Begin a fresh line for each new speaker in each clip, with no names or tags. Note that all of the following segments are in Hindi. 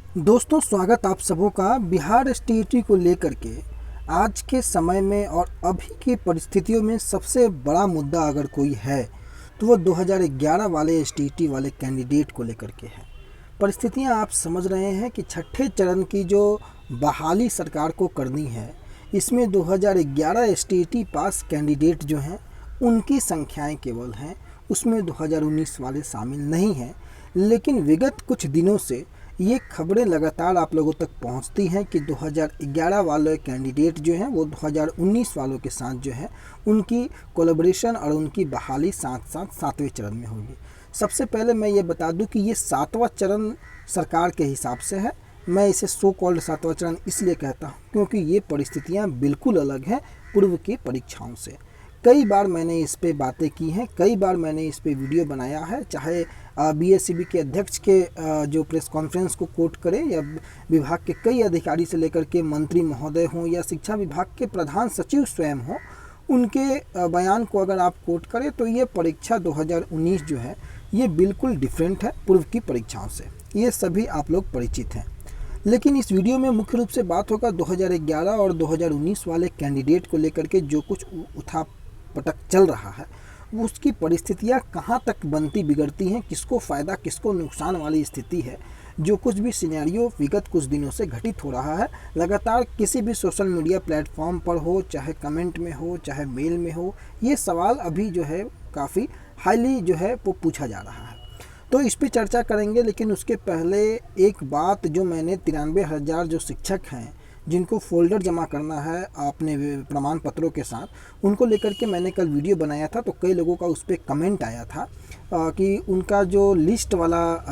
दोस्तों, स्वागत आप सबों का बिहार एसटीईटी को लेकर के। आज के समय में और अभी की परिस्थितियों में सबसे बड़ा मुद्दा अगर कोई है तो वो 2011 वाले एसटीईटी वाले कैंडिडेट को लेकर के है। परिस्थितियां आप समझ रहे हैं कि छठे चरण की जो बहाली सरकार को करनी है, इसमें 2011 एसटीईटी पास कैंडिडेट जो हैं उनकी संख्याएं केवल हैं, उसमें 2019 वाले शामिल नहीं हैं। लेकिन विगत कुछ दिनों से ये खबरें लगातार आप लोगों तक पहुंचती हैं कि 2011 वाले कैंडिडेट जो हैं वो 2019 वालों के साथ जो है उनकी कोलैबोरेशन और उनकी बहाली साथ साथ सातवें चरण में होगी। सबसे पहले मैं ये बता दूं कि ये सातवां चरण सरकार के हिसाब से है। मैं इसे सो कॉल्ड सातवां चरण इसलिए कहता हूँ क्योंकि ये परिस्थितियाँ बिल्कुल अलग हैं पूर्व की परीक्षाओं से। कई बार मैंने इस पे बातें की हैं, कई बार मैंने इस पे वीडियो बनाया है, चाहे बीएससीबी के अध्यक्ष के जो प्रेस कॉन्फ्रेंस को कोट करें या विभाग के कई अधिकारी से लेकर के मंत्री महोदय हों या शिक्षा विभाग के प्रधान सचिव स्वयं हों, उनके बयान को अगर आप कोट करें तो ये परीक्षा 2019 जो है ये बिल्कुल डिफरेंट है पूर्व की परीक्षाओं से। ये सभी आप लोग परिचित हैं। लेकिन इस वीडियो में मुख्य रूप से बात होगा 2011 और 2019 वाले कैंडिडेट को लेकर के जो कुछ उठा पटक चल रहा है, वो उसकी परिस्थितियाँ कहाँ तक बनती बिगड़ती हैं, किसको फ़ायदा किसको नुकसान वाली स्थिति है। जो कुछ भी सिनेरियो विगत कुछ दिनों से घटित हो रहा है, लगातार किसी भी सोशल मीडिया प्लेटफॉर्म पर हो, चाहे कमेंट में हो, चाहे मेल में हो, ये सवाल अभी जो है काफ़ी हाईली जो है वो पूछा जा रहा है। तो इस पर चर्चा करेंगे। लेकिन उसके पहले एक बात, जो मैंने 93,000 जो शिक्षक हैं जिनको फोल्डर जमा करना है अपने प्रमाण पत्रों के साथ, उनको लेकर के मैंने कल वीडियो बनाया था। तो कई लोगों का उस पर कमेंट आया था कि उनका जो लिस्ट वाला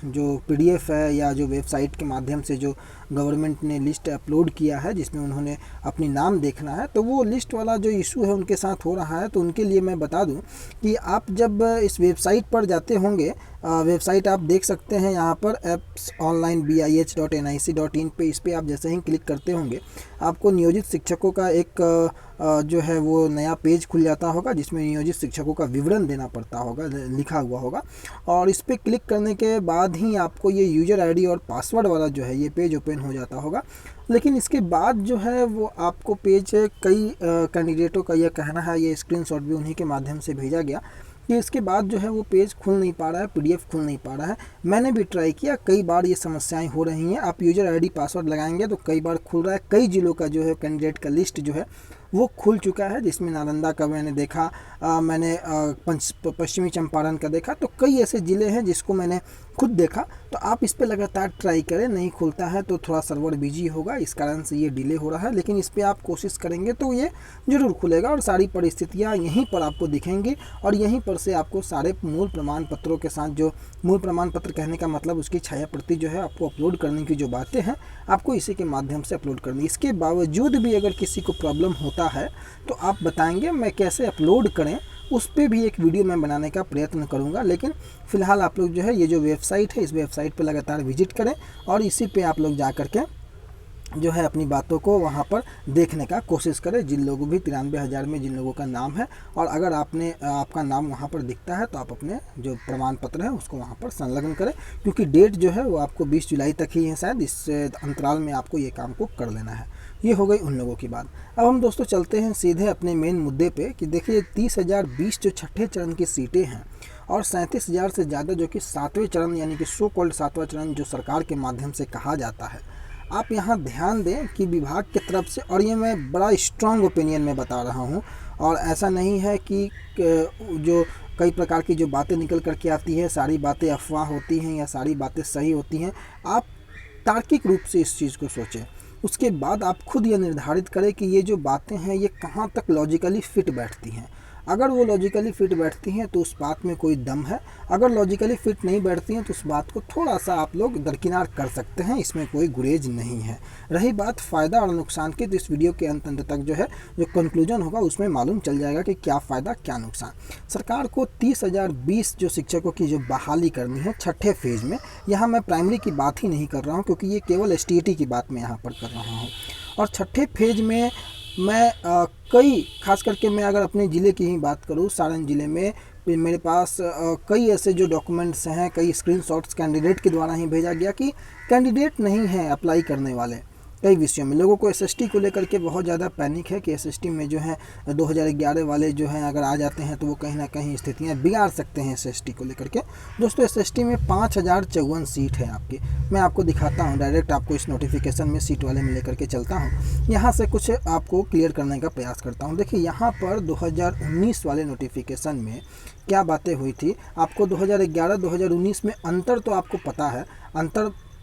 जो पीडीएफ है या जो वेबसाइट के माध्यम से जो गवर्नमेंट ने लिस्ट अपलोड किया है जिसमें उन्होंने अपनी नाम देखना है, तो वो लिस्ट वाला जो इशू है उनके साथ हो रहा है। तो उनके लिए मैं बता दूं कि आप जब इस वेबसाइट पर जाते होंगे, वेबसाइट आप देख सकते हैं यहाँ पर appsonlinebih.nic.in पे, इस पर आप जैसे ही क्लिक करते होंगे आपको नियोजित शिक्षकों का एक जो है वो नया पेज खुल जाता होगा जिसमें नियोजित शिक्षकों का विवरण देना पड़ता होगा, लिखा हुआ होगा। और इस पर क्लिक करने के बाद ही आपको ये यूज़र आईडी और पासवर्ड वाला जो है ये पेज ओपन हो जाता होगा। लेकिन इसके बाद जो है वो आपको पेज कई कैंडिडेटों का यह कहना है, ये स्क्रीनशॉट भी उन्हीं के माध्यम से भेजा गया कि इसके बाद जो है वो पेज खुल नहीं पा रहा है, पीडीएफ खुल नहीं पा रहा है। मैंने भी ट्राई किया, कई बार ये समस्याएं हो रही हैं। आप यूज़र आईडी पासवर्ड लगाएंगे तो कई बार खुल रहा है। कई जिलों का जो है कैंडिडेट का लिस्ट जो है वो खुल चुका है, जिसमें नालंदा का मैंने देखा, मैंने पश्चिमी चंपारण का देखा। तो कई ऐसे ज़िले हैं जिसको मैंने खुद देखा। तो आप इस पर लगातार ट्राई करें, नहीं खुलता है तो थोड़ा सर्वर बिजी होगा, इस कारण से ये डिले हो रहा है। लेकिन इस पर आप कोशिश करेंगे तो ये ज़रूर खुलेगा और सारी परिस्थितियाँ यहीं पर आपको दिखेंगी और यहीं पर से आपको सारे मूल प्रमाण पत्रों के साथ, जो मूल प्रमाण पत्र कहने का मतलब उसकी छाया प्रति जो है आपको अपलोड करने की जो बातें हैं आपको इसी के माध्यम से अपलोड करनी। इसके बावजूद भी अगर किसी को प्रॉब्लम होता है तो आप बताएंगे, मैं कैसे अपलोड करें उस पर भी एक वीडियो मैं बनाने का प्रयत्न करूंगा। लेकिन फ़िलहाल आप लोग जो है ये जो वेबसाइट है, इस वेबसाइट पर लगातार विजिट करें और इसी पे आप लोग जा कर के जो है अपनी बातों को वहाँ पर देखने का कोशिश करें। जिन लोगों भी 93,000 में जिन लोगों का नाम है, और अगर आपका नाम वहाँ पर दिखता है तो आप अपने जो प्रमाण पत्र है उसको वहाँ पर संलग्न करें, क्योंकि डेट जो है वो आपको 20 जुलाई तक ही है शायद। इस अंतराल में आपको ये काम को कर लेना है। ये हो गई उन लोगों की बात। अब हम दोस्तों चलते हैं सीधे अपने मेन मुद्दे पे कि देखिए 30,020 जो छठे चरण की सीटें हैं और 37,000 से ज़्यादा जो कि सातवें चरण यानी कि सो कॉल्ड सातवां चरण जो सरकार के माध्यम से कहा जाता है। आप यहाँ ध्यान दें कि विभाग की तरफ से, और ये मैं बड़ा स्ट्रॉन्ग ओपिनियन में बता रहा हूँ, और ऐसा नहीं है कि जो कई प्रकार की जो बातें निकल करके आती है सारी बातें अफवाह होती हैं या सारी बातें सही होती हैं। आप तार्किक रूप से इस चीज़ को सोचें, उसके बाद आप खुद ये निर्धारित करें कि ये जो बातें हैं ये कहाँ तक लॉजिकली फिट बैठती हैं। अगर वो लॉजिकली फ़िट बैठती हैं तो उस बात में कोई दम है, अगर लॉजिकली फ़िट नहीं बैठती हैं तो उस बात को थोड़ा सा आप लोग दरकिनार कर सकते हैं, इसमें कोई गुरेज नहीं है। रही बात फ़ायदा और नुकसान की, तो इस वीडियो के अंत तक जो है जो कंक्लूजन होगा उसमें मालूम चल जाएगा कि क्या फ़ायदा क्या नुकसान। सरकार को 30,020 जो शिक्षकों की जो बहाली करनी है छठे फेज़ में, यहाँ मैं प्राइमरी की बात ही नहीं कर रहा हूँ क्योंकि ये केवल एसटीईटी की बात मैं यहाँ पर कर रहा हूँ। और छठे फेज़ में मैं कई, खास करके मैं अगर अपने ज़िले की ही बात करूँ, सारण ज़िले में मेरे पास कई ऐसे जो डॉक्यूमेंट्स हैं, कई स्क्रीनशॉट्स कैंडिडेट के द्वारा ही भेजा गया कि कैंडिडेट नहीं हैं अप्लाई करने वाले कई विषयों में। लोगों को एसएसटी को लेकर के बहुत ज़्यादा पैनिक है कि एसएसटी में जो है 2011 वाले जो हैं अगर आ जाते हैं तो वो कहीं ना कहीं स्थितियां बिगाड़ सकते हैं एसएसटी को लेकर के। दोस्तों एसएसटी में 5054 सीट है आपकी। मैं आपको दिखाता हूं, डायरेक्ट आपको इस नोटिफिकेशन में सीट वाले में लेकर के चलता हूं, यहाँ से कुछ आपको क्लियर करने का प्रयास करता हूँ। देखिए यहाँ पर 2019 वाले नोटिफिकेशन में क्या बातें हुई थी, आपको 2011-2019 में अंतर तो आपको पता है,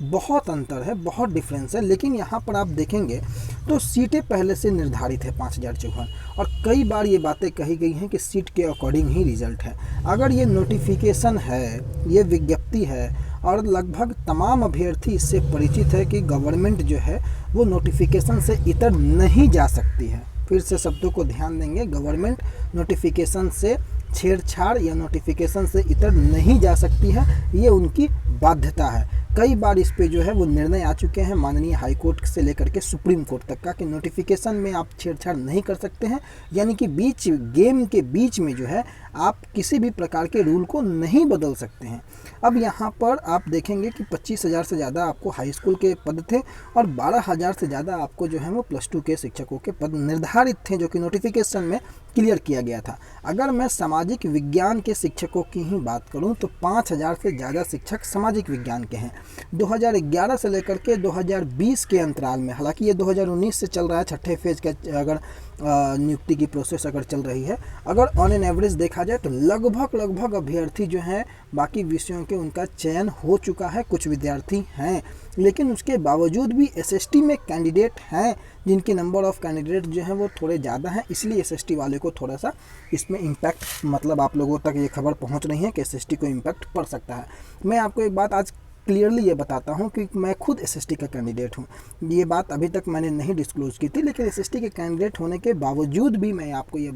बहुत अंतर है, बहुत डिफरेंस है। लेकिन यहाँ पर आप देखेंगे तो सीटें पहले से निर्धारित है 5054, और कई बार ये बातें कही गई हैं कि सीट के अकॉर्डिंग ही रिजल्ट है। अगर ये नोटिफिकेशन है, ये विज्ञप्ति है, और लगभग तमाम अभ्यर्थी इससे परिचित है कि गवर्नमेंट जो है वो नोटिफिकेशन से इतर नहीं जा सकती है। फिर से शब्दों को ध्यान देंगे, गवर्नमेंट नोटिफिकेशन से छेड़छाड़ या नोटिफिकेशन से इतर नहीं जा सकती है, ये उनकी बाध्यता है। कई बार इस पे जो है वो निर्णय आ चुके हैं माननीय हाई कोर्ट से लेकर के सुप्रीम कोर्ट तक का कि नोटिफिकेशन में आप छेड़छाड़ नहीं कर सकते हैं, यानी कि गेम के बीच में जो है आप किसी भी प्रकार के रूल को नहीं बदल सकते हैं। अब यहाँ पर आप देखेंगे कि 25,000 से ज़्यादा आपको हाई स्कूल के पद थे और 12,000 से ज़्यादा आपको जो है वो +2 के शिक्षकों के पद निर्धारित थे, जो कि नोटिफिकेशन में क्लियर किया गया था। अगर मैं सामाजिक विज्ञान के शिक्षकों की ही बात करूं तो 5,000 से ज़्यादा शिक्षक सामाजिक विज्ञान के हैं 2011 से लेकर के 2020 के अंतराल में। हालांकि ये 2019 से चल रहा है, छठे फेज का अगर नियुक्ति की प्रोसेस अगर चल रही है, अगर ऑन एन एवरेज देखा जाए तो लगभग अभ्यर्थी जो हैं बाकी विषयों के उनका चयन हो चुका है। कुछ विद्यार्थी हैं, लेकिन उसके बावजूद भी एसएसटी में कैंडिडेट हैं जिनके नंबर ऑफ कैंडिडेट जो हैं वो थोड़े ज़्यादा हैं, इसलिए एसएसटी वाले को थोड़ा सा इसमें इम्पैक्ट, मतलब आप लोगों तक ये खबर पहुंच रही है कि एसएसटी को इम्पैक्ट पड़ सकता है। मैं आपको एक बात आज क्लियरली ये बताता हूँ कि मैं खुद एसएसटी का कैंडिडेट हूँ। ये बात अभी तक मैंने नहीं डिस्क्लोज की थी, लेकिन एसएसटी के कैंडिडेट होने के बावजूद भी मैं आपको ये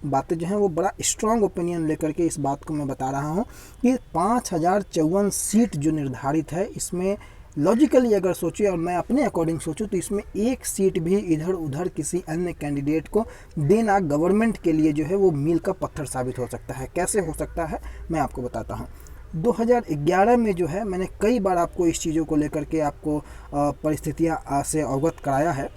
बातें जो हैं वो बड़ा स्ट्रॉन्ग ओपिनियन लेकर के इस बात को मैं बता रहा हूँ कि 5054 सीट जो निर्धारित है, इसमें लॉजिकली अगर सोचिए और मैं अपने अकॉर्डिंग सोचूं तो इसमें एक सीट भी इधर उधर किसी अन्य कैंडिडेट को देना गवर्नमेंट के लिए जो है वो मील का पत्थर साबित हो सकता है। कैसे हो सकता है मैं आपको बताता हूँ। 2011 में जो है मैंने कई बार आपको इस चीज़ों को लेकर के आपको परिस्थितियाँ से अवगत कराया है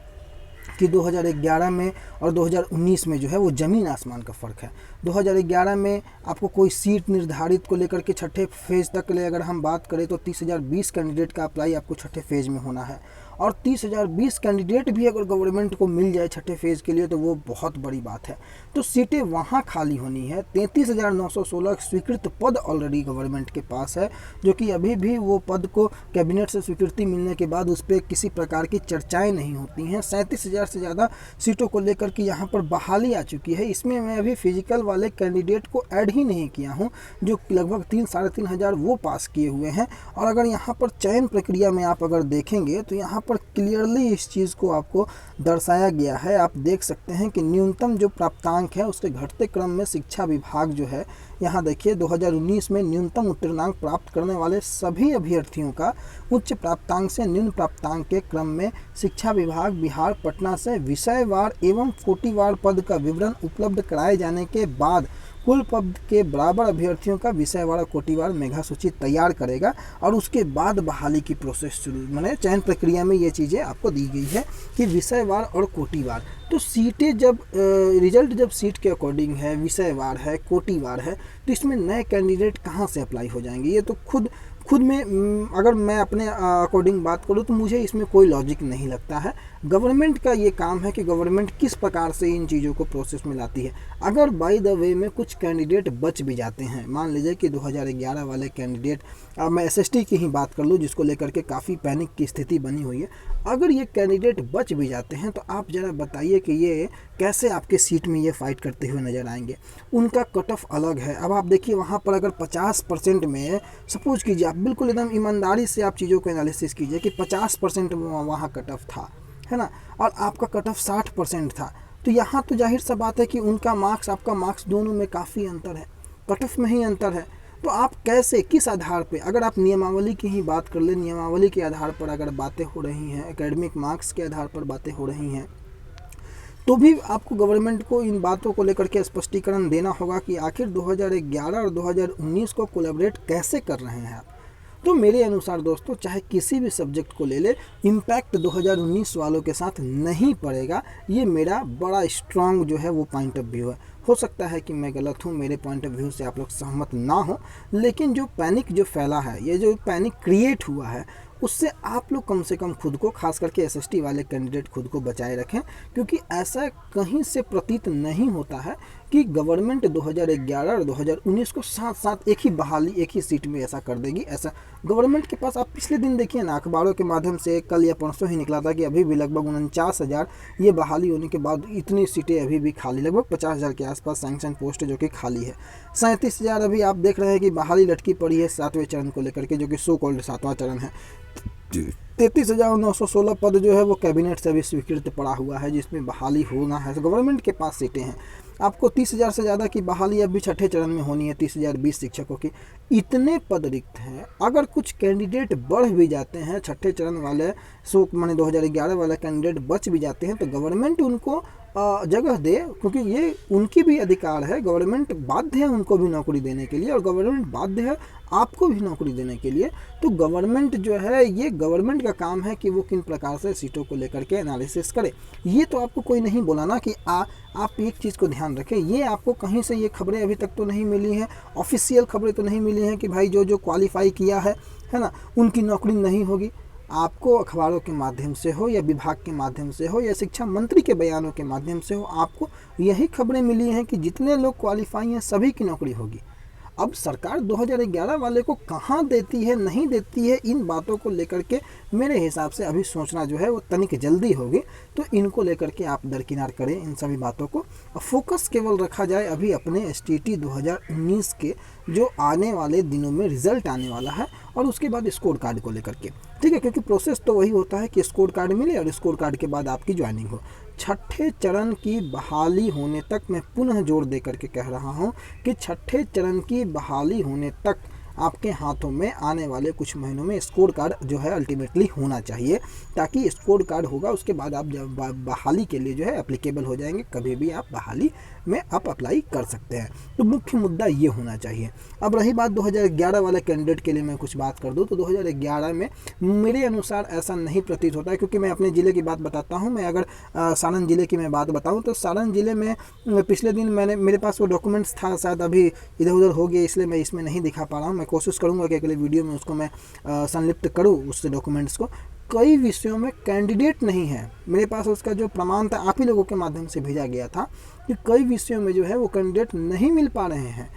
कि 2011 में और 2019 में जो है वो ज़मीन आसमान का फ़र्क है। 2011 में आपको कोई सीट निर्धारित को लेकर के छठे फेज़ तक ले अगर हम बात करें तो 30,020 कैंडिडेट का अप्लाई आपको छठे फेज़ में होना है, और 30,020 कैंडिडेट भी अगर गवर्नमेंट को मिल जाए छठे फेज़ के लिए तो वो बहुत बड़ी बात है। तो सीटें वहाँ खाली होनी है। 33,916 स्वीकृत पद ऑलरेडी गवर्नमेंट के पास है, जो कि अभी भी वो पद को कैबिनेट से स्वीकृति मिलने के बाद उस पर किसी प्रकार की चर्चाएं नहीं होती हैं। 37,000 से ज़्यादा सीटों को लेकर के यहाँ पर बहाली आ चुकी है। इसमें मैं अभी फिजिकल वाले कैंडिडेट को ऐड ही नहीं किया हूँ, जो लगभग 3-3.5 हज़ार वो पास किए हुए हैं। और अगर यहाँ पर चयन प्रक्रिया में आप अगर देखेंगे तो यहाँ पर क्लियरली इस चीज़ को आपको दर्शाया गया है। आप देख सकते हैं कि न्यूनतम जो प्राप्तांक है उसके घटते क्रम में शिक्षा विभाग जो है, यहाँ देखिए 2019 में न्यूनतम उत्तीर्णांक प्राप्त करने वाले सभी अभ्यर्थियों का उच्च प्राप्तांक से निम्न प्राप्तांक के क्रम में शिक्षा विभाग बिहार पटना से विषयवार एवं कोटिवार पद का विवरण उपलब्ध कराए जाने के बाद कुल पद के बराबर अभ्यर्थियों का विषयवार और कोटिवार मेधा सूची तैयार करेगा, और उसके बाद बहाली की प्रोसेस शुरू, माने चयन प्रक्रिया में ये चीज़ें आपको दी गई है कि विषयवार और कोटिवार। तो सीटें जब रिजल्ट जब सीट के अकॉर्डिंग है, विषयवार है, कोटिवार है, तो इसमें नए कैंडिडेट कहाँ से अप्लाई हो जाएंगे? ये तो खुद में अगर मैं अपने अकॉर्डिंग बात करूँ तो मुझे इसमें कोई लॉजिक नहीं लगता है। गवर्नमेंट का ये काम है कि गवर्नमेंट किस प्रकार से इन चीज़ों को प्रोसेस में लाती है। अगर बाय द वे में कुछ कैंडिडेट बच भी जाते हैं, मान लीजिए कि 2011 वाले कैंडिडेट, अब मैं एसएसटी की ही बात कर लूँ जिसको लेकर के काफ़ी पैनिक की स्थिति बनी हुई है, अगर ये कैंडिडेट बच भी जाते हैं तो आप ज़रा बताइए कि ये कैसे आपके सीट में ये फाइट करते हुए नज़र आएंगे। उनका कट ऑफ अलग है। अब आप देखिए वहाँ पर अगर 50% में सपोज कीजिए, आप बिल्कुल एकदम ईमानदारी से आप चीज़ों को एनालिसिस कीजिए कि 50% वहाँ कट ऑफ था, है ना, और आपका कट ऑफ 60% था, तो यहाँ तो जाहिर सा बात है कि उनका मार्क्स आपका मार्क्स दोनों में काफ़ी अंतर है, कट ऑफ में ही अंतर है। तो आप कैसे, किस आधार पे, अगर आप नियमावली की ही बात कर लें, नियमावली के आधार पर अगर बातें हो रही हैं, एकेडमिक मार्क्स के आधार पर बातें हो रही हैं, तो भी आपको गवर्नमेंट को इन बातों को लेकर के स्पष्टीकरण देना होगा कि आखिर 2011 और 2019 को कोलैबोरेट कैसे कर रहे हैं आप। तो मेरे अनुसार दोस्तों चाहे किसी भी सब्जेक्ट को ले ले, इम्पैक्ट 2019 वालों के साथ नहीं पड़ेगा। ये मेरा बड़ा स्ट्रांग जो है वो पॉइंट ऑफ व्यू है। हो सकता है कि मैं गलत हूँ, मेरे पॉइंट ऑफ व्यू से आप लोग सहमत ना हो, लेकिन जो पैनिक जो फैला है, ये जो पैनिक क्रिएट हुआ है, उससे आप लोग कम से कम खुद को, खास करके एसएसटी वाले कैंडिडेट खुद को बचाए रखें, क्योंकि ऐसा कहीं से प्रतीत नहीं होता है कि गवर्नमेंट 2011 और 2019 को साथ साथ एक ही बहाली, एक ही सीट में ऐसा कर देगी। ऐसा गवर्नमेंट के पास, आप पिछले दिन देखिए ना, अखबारों के माध्यम से कल या परसों ही निकला था कि अभी भी लगभग 49,000 ये बहाली होने के बाद इतनी सीटें अभी भी खाली, लगभग 50,000 के आसपास सैंक्शन पोस्ट जो कि खाली है। 37,000 अभी आप देख रहे हैं कि बहाली लटकी पड़ी है 7वें चरण को लेकर के, जो कि सो कॉल्ड 7वां चरण है। 33,916 पद जो है वो कैबिनेट से भी स्वीकृत पड़ा हुआ है, जिसमें बहाली होना है। तो गवर्नमेंट के पास सीटें हैं। आपको 30,000 से ज़्यादा की बहाली अभी छठे चरण में होनी है, 30,020 शिक्षकों की। इतने पद रिक्त हैं। अगर कुछ कैंडिडेट बढ़ भी जाते हैं, छठे चरण वाले, सो माने 2011 वाला कैंडिडेट बच भी जाते हैं, तो गवर्नमेंट उनको जगह दे, क्योंकि ये उनकी भी अधिकार है। गवर्नमेंट बाध्य है उनको भी नौकरी देने के लिए, और गवर्नमेंट बाध्य है आपको भी नौकरी देने के लिए। तो गवर्नमेंट जो है, ये गवर्नमेंट का काम है कि वो किन प्रकार से सीटों को लेकर के एनालिसिस करे। ये तो आपको कोई नहीं बोला ना कि आप एक चीज़ को ध्यान रखें, ये आपको कहीं से ये खबरें अभी तक तो नहीं मिली हैं, ऑफिशियल खबरें तो नहीं मिली हैं कि भाई जो क्वालिफाई किया है ना, उनकी नौकरी नहीं होगी। आपको अखबारों के माध्यम से हो, या विभाग के माध्यम से हो, या शिक्षा मंत्री के बयानों के माध्यम से हो, आपको यही खबरें मिली हैं कि जितने लोग क्वालिफाई हैं सभी की नौकरी होगी। अब सरकार 2011 वाले को कहाँ देती है, नहीं देती है, इन बातों को लेकर के मेरे हिसाब से अभी सोचना जो है वो तनिक जल्दी होगी। तो इनको लेकर के आप दरकिनार करें इन सभी बातों को, फोकस केवल रखा जाए अभी अपने एसटीटी 2019 के जो आने वाले दिनों में रिजल्ट आने वाला है, और उसके बाद स्कोर कार्ड को लेकर के, ठीक है। क्योंकि प्रोसेस तो वही होता है कि स्कोर कार्ड मिले और स्कोर कार्ड के बाद आपकी ज्वाइनिंग हो। छठे चरण की बहाली होने तक, मैं पुनः जोर दे करके कह रहा हूं कि छठे चरण की बहाली होने तक आपके हाथों में आने वाले कुछ महीनों में स्कोर कार्ड जो है अल्टीमेटली होना चाहिए, ताकि स्कोर कार्ड होगा उसके बाद आप जब बहाली के लिए जो है एप्लीकेबल हो जाएंगे, कभी भी आप बहाली में आप अप्लाई कर सकते हैं। तो मुख्य मुद्दा ये होना चाहिए। अब रही बात 2011 वाले कैंडिडेट के लिए मैं कुछ बात कर दूं, तो 2011 में मेरे अनुसार ऐसा नहीं प्रतीत होता है, क्योंकि मैं अपने ज़िले की बात बताता हूं। मैं अगर सारण ज़िले की मैं बात बताऊं, तो सारण ज़िले में पिछले दिन मेरे पास वो डॉक्यूमेंट्स था, शायद अभी इधर उधर हो गया, इसलिए मैं इसमें नहीं दिखा पा रहा हूँ। मैं कोशिश करूँगा कि अगले वीडियो में उसको मैं संलिप्त करूँ, उस डॉक्यूमेंट्स को। कई विषयों में कैंडिडेट नहीं है मेरे पास, उसका जो प्रमाण था आप ही लोगों के माध्यम से भेजा गया था कि कई विषयों में जो है वो कैंडिडेट नहीं मिल पा रहे हैं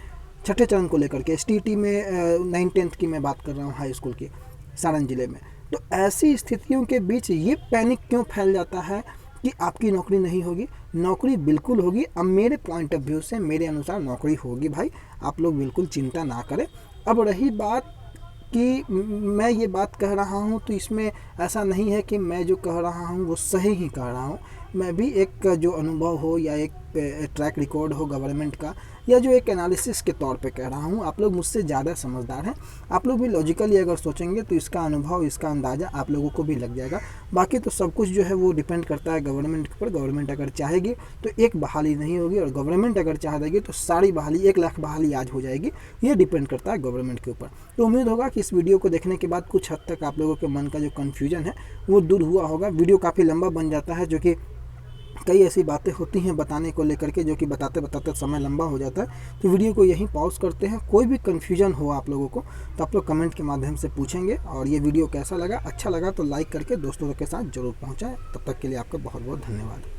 छठे चरण को लेकर के। एसटीटी में 9th की मैं बात कर रहा हूँ, हाई स्कूल की, सारण जिले में। तो ऐसी स्थितियों के बीच ये पैनिक क्यों फैल जाता है कि आपकी नौकरी नहीं होगी? नौकरी बिल्कुल होगी। अब मेरे पॉइंट ऑफ व्यू से, मेरे अनुसार नौकरी होगी भाई, आप लोग बिल्कुल चिंता ना करें। अब रही बात कि मैं ये बात कह रहा हूँ, तो इसमें ऐसा नहीं है कि मैं जो कह रहा हूँ वो सही ही कह रहा हूँ। मैं भी एक जो अनुभव हो या एक ट्रैक रिकॉर्ड हो गवर्नमेंट का, या जो एक एनालिसिस के तौर पे कह रहा हूँ। आप लोग मुझसे ज़्यादा समझदार हैं, आप लोग भी लॉजिकली अगर सोचेंगे तो इसका अनुभव, इसका अंदाज़ा आप लोगों को भी लग जाएगा। बाकी तो सब कुछ जो है वो डिपेंड करता है गवर्नमेंट के ऊपर। गवर्नमेंट अगर चाहेगी तो एक बहाली नहीं होगी, और गवर्नमेंट अगर चाह देगी तो सारी बहाली, 1 लाख बहाली आज हो जाएगी। ये डिपेंड करता है गवर्नमेंट के ऊपर। तो उम्मीद होगा कि इस वीडियो को देखने के बाद कुछ हद तक आप लोगों के मन का जो कन्फ्यूजन है वो दूर हुआ होगा। वीडियो काफ़ी लंबा बन जाता है, जो कि कई ऐसी बातें होती हैं बताने को लेकर के, जो कि बताते बताते समय लंबा हो जाता है। तो वीडियो को यहीं पॉज करते हैं। कोई भी कन्फ्यूजन हो आप लोगों को तो आप लोग कमेंट के माध्यम से पूछेंगे। और ये वीडियो कैसा लगा, अच्छा लगा तो लाइक करके दोस्तों के साथ जरूर पहुंचाएं। तब तक के लिए आपका बहुत बहुत धन्यवाद।